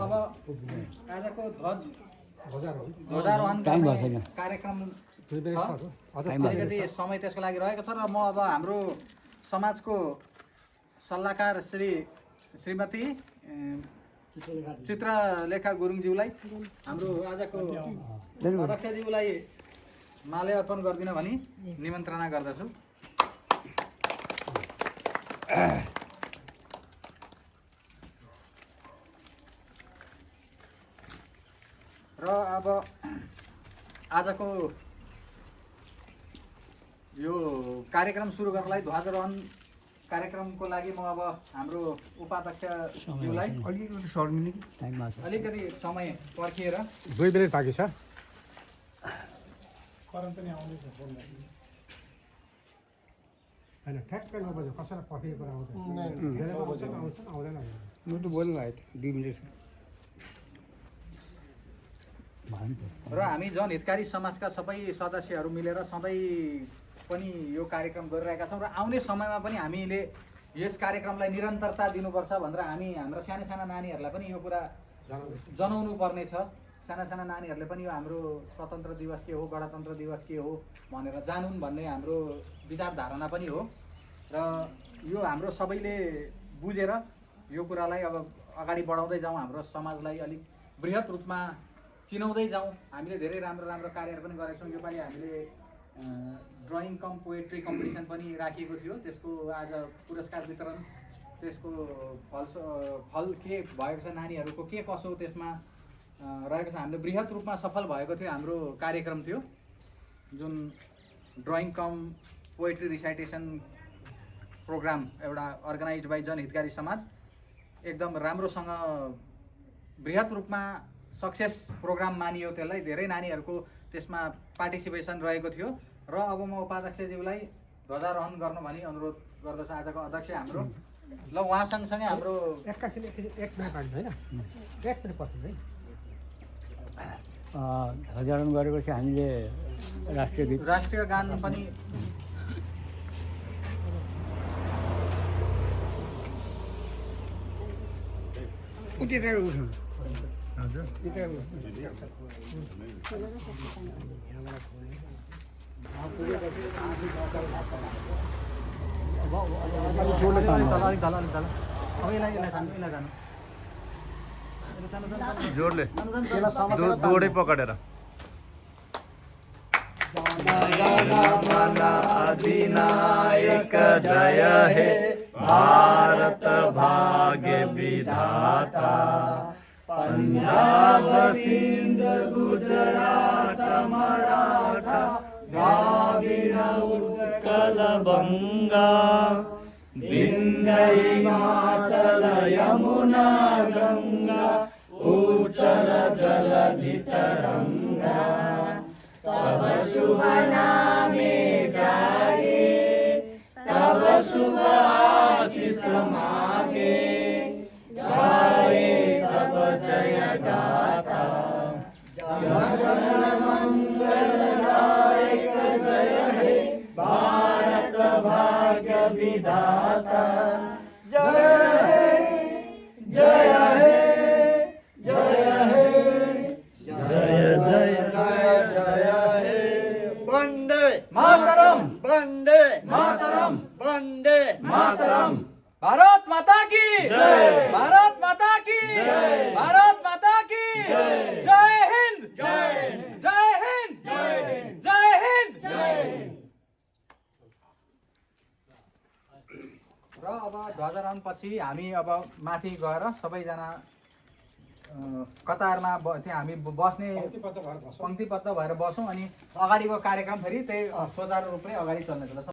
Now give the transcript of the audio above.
अब आजको ध्वजारोहण कार्यक्रम अलिकति समय त्यसको लागि रहेको छ र म अब हाम्रो समाजको सल्लाहकार श्रीमती चित्रलेखा गुरुङज्यूलाई हाम्रो आजको अध्यक्षज्यूलाई माले अर्पण गर्दिन भनी निमन्त्रणा गर्दछु। र अब आजको यो कार्यक्रम सुरु गर्नलाई ध्वजारोहण कार्यक्रमको लागि म अब हाम्रो उपाध्यक्षज्यूलाई अलिकति समय पर्खिएर 2 मिनेट बाँकी छ। होइन ठ्याक्कै 9 बजे कसैलाई पर्खिएको आउँदैन। म त बोल्नु भएको थियो 2 मिनेट र हामी जनहितकारी समाजका सबै सदस्यहरू मिलेर सधैँ पनि यो कार्यक्रम गरिरहेका छौँ र आउने समयमा पनि हामीले यस कार्यक्रमलाई निरन्तरता दिनुपर्छ भनेर हामी हाम्रा साना साना नानीहरूलाई पनि यो कुरा जनाउनु पर्ने छ। साना साना नानीहरूले पनि यो हाम्रो स्वतन्त्र दिवस के हो, गणतन्त्र दिवस के हो भनेर जानुन् भन्ने हाम्रो विचारधारणा पनि हो र यो हाम्रो सबैले बुझेर यो कुरालाई अब अगाडि बढाउँदै जाउँ, हाम्रो समाजलाई अलिक बृहत रूपमा चिनाउँदै जाउँ। हामीले धेरै राम्रो राम्रो कार्यहरू पनि गरेका छौँ। योपालि हामीले ड्रइङ कम पोएट्री कम्पिटिसन पनि राखिएको थियो, त्यसको आज पुरस्कार वितरण, त्यसको फल के भएको छ, नानीहरूको के कसो त्यसमा रहेको छ। हामीले बृहत रूपमा सफल भएको थियो हाम्रो कार्यक्रम थियो, जुन ड्रइङ कम पोएट्री रिसाइटेसन प्रोग्राम एउटा अर्गनाइज्ड बाई जनहितकारी समाज एकदम राम्रोसँग बृहत रूपमा सक्सेस प्रोग्राम मानियो। त्यसलाई धेरै नानीहरूको त्यसमा पार्टिसिपेसन रहेको थियो र अब म उपाध्यक्षज्यूलाई ध्वजारोहण गर्नु भनी अनुरोध गर्दछु। आजको अध्यक्ष हाम्रो ल उहाँ सँगसँगै हाम्रो ध्वजारोहण गरेपछि हामीले राष्ट्रिय गान पनि जोडले दोडै पकडेर अधिनायक जय हे भारत भाग्य विधाता, पंजाब सिंध गुजरात मराठा द्राविड़ उत्कल बंगा, विंध्य हिमाचल यमुना गंगा, उच्चल जलधि तरंगा, तब शुभ नामे जागे, तब शुभ आशीष मागे, गाए तब जय गाथा, जन मंगलदायक जय हे भारत भाग्य विधाता, जय हे जय हे जय हे जय जय जय हे। वंदे मातरम, वंदे मातरम, वंदे मातरम। भारत माता की जय, भारत माता की जय, भारत माता की जय। जय हिंद, जय जय हिंद, जय जय हिंद, जय। र अब ध्वजारोहण पछि हामी अब माथि गएर सबैजना कतारमा त्यहाँ हामी बस्ने पङ्क्तिबद्ध भएर बसौँ अनि अगाडिको कार्यक्रम फेरि त्यही सुचारू रूपले अगाडि चल्नेछ।